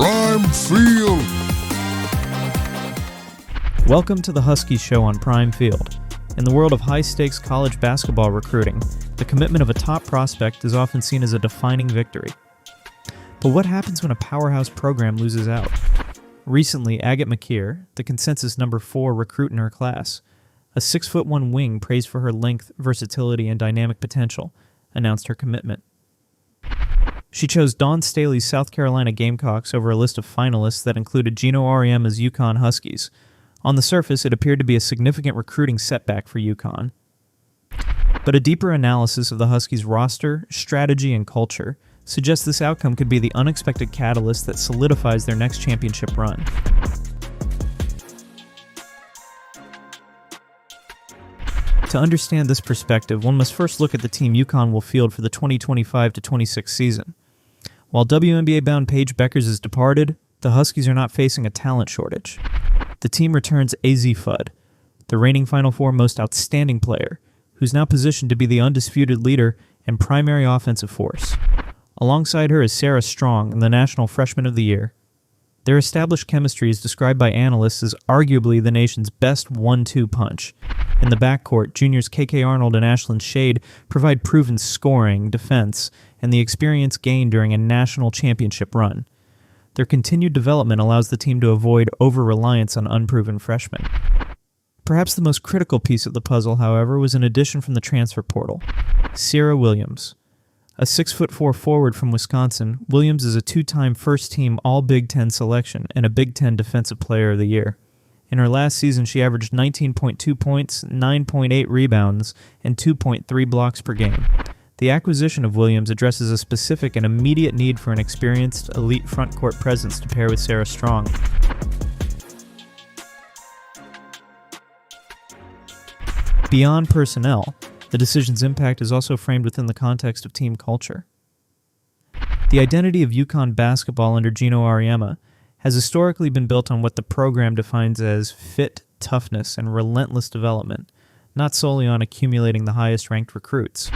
Prime Field. Welcome to the Huskies show on Prime Field. In the world of high-stakes college basketball recruiting, the commitment of a top prospect is often seen as a defining victory. But what happens when a powerhouse program loses out? Recently, Agot Makeer, the consensus number 4 recruit in her class, a 6'1" wing praised for her length, versatility, and dynamic potential, announced her commitment. She chose Dawn Staley's South Carolina Gamecocks over a list of finalists that included Geno Auriemma's UConn Huskies. On the surface, it appeared to be a significant recruiting setback for UConn. But a deeper analysis of the Huskies' roster, strategy, and culture suggests this outcome could be the unexpected catalyst that solidifies their next championship run. To understand this perspective, one must first look at the team UConn will field for the 2025-26 season. While WNBA-bound Paige Bueckers has departed, the Huskies are not facing a talent shortage. The team returns Azzi Fudd, the reigning Final Four most outstanding player, who's now positioned to be the undisputed leader and primary offensive force. Alongside her is Sarah Strong, the National Freshman of the Year. Their established chemistry is described by analysts as arguably the nation's best 1-2 punch. In the backcourt, juniors KK Arnold and Ashlyn Shade provide proven scoring, defense, and the experience gained during a national championship run. Their continued development allows the team to avoid over-reliance on unproven freshmen. Perhaps the most critical piece of the puzzle, however, was an addition from the transfer portal, Sierra Williams. A 6'4" forward from Wisconsin, Williams is a 2-time first-team All-Big Ten selection and a Big Ten Defensive Player of the Year. In her last season, she averaged 19.2 points, 9.8 rebounds, and 2.3 blocks per game. The acquisition of Williams addresses a specific and immediate need for an experienced, elite front-court presence to pair with Sarah Strong. Beyond personnel, the decision's impact is also framed within the context of team culture. The identity of UConn basketball under Geno Auriemma has historically been built on what the program defines as fit, toughness, and relentless development, not solely on accumulating the highest-ranked recruits.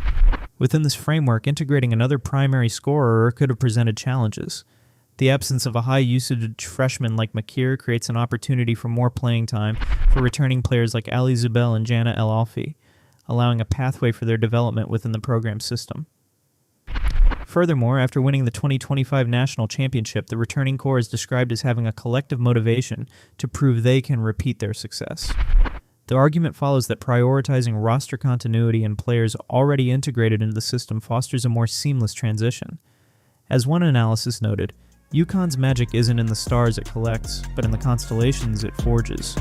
Within this framework, integrating another primary scorer could have presented challenges. The absence of a high-usage freshman like Makeer creates an opportunity for more playing time for returning players like Allie Ziebell and Jana El-Alfi, allowing a pathway for their development within the program system. Furthermore, after winning the 2025 national championship, the returning core is described as having a collective motivation to prove they can repeat their success. The argument follows that prioritizing roster continuity and players already integrated into the system fosters a more seamless transition. As one analysis noted, UConn's magic isn't in the stars it collects, but in the constellations it forges.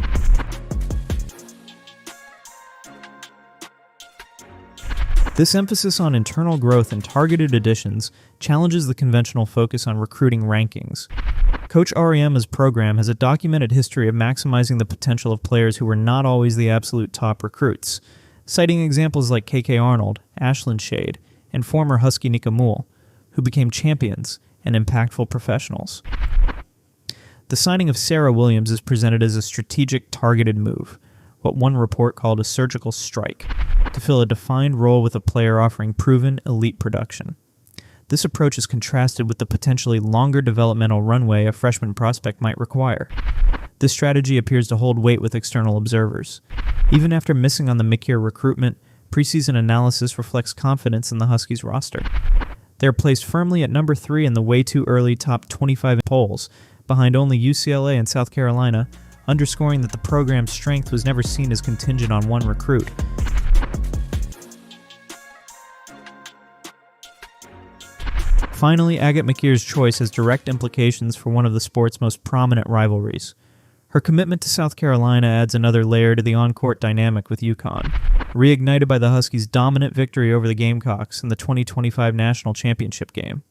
This emphasis on internal growth and targeted additions challenges the conventional focus on recruiting rankings. Coach Auriemma's program has a documented history of maximizing the potential of players who were not always the absolute top recruits, citing examples like KK Arnold, Ashlyn Shade, and former Husky Nika Mool, who became champions and impactful professionals. The signing of Sarah Williams is presented as a strategic, targeted move, what one report called a surgical strike, to fill a defined role with a player offering proven elite production. This approach is contrasted with the potentially longer developmental runway a freshman prospect might require. This strategy appears to hold weight with external observers. Even after missing on the Makeer recruitment, preseason analysis reflects confidence in the Huskies roster. They are placed firmly at number 3 in the way too early top 25 polls, behind only UCLA and South Carolina, underscoring that the program's strength was never seen as contingent on one recruit. Finally, Agot Makeer's choice has direct implications for one of the sport's most prominent rivalries. Her commitment to South Carolina adds another layer to the on-court dynamic with UConn, reignited by the Huskies' dominant victory over the Gamecocks in the 2025 national championship game.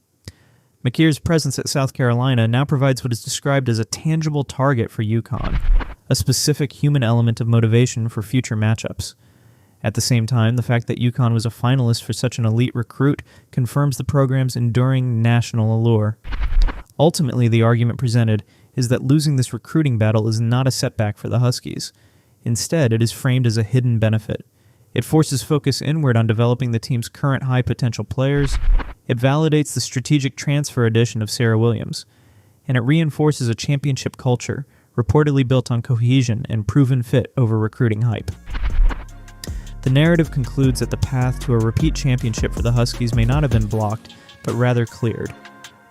Makeer's presence at South Carolina now provides what is described as a tangible target for UConn, a specific human element of motivation for future matchups. At the same time, the fact that UConn was a finalist for such an elite recruit confirms the program's enduring national allure. Ultimately, the argument presented is that losing this recruiting battle is not a setback for the Huskies. Instead, it is framed as a hidden benefit. It forces focus inward on developing the team's current high-potential players. It validates the strategic transfer addition of Sarah Williams. and it reinforces a championship culture, reportedly built on cohesion and proven fit over recruiting hype. The narrative concludes that the path to a repeat championship for the Huskies may not have been blocked, but rather cleared,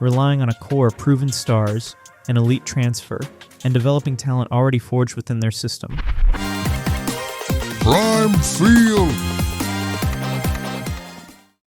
relying on a core of proven stars, an elite transfer, and developing talent already forged within their system. Prime Field!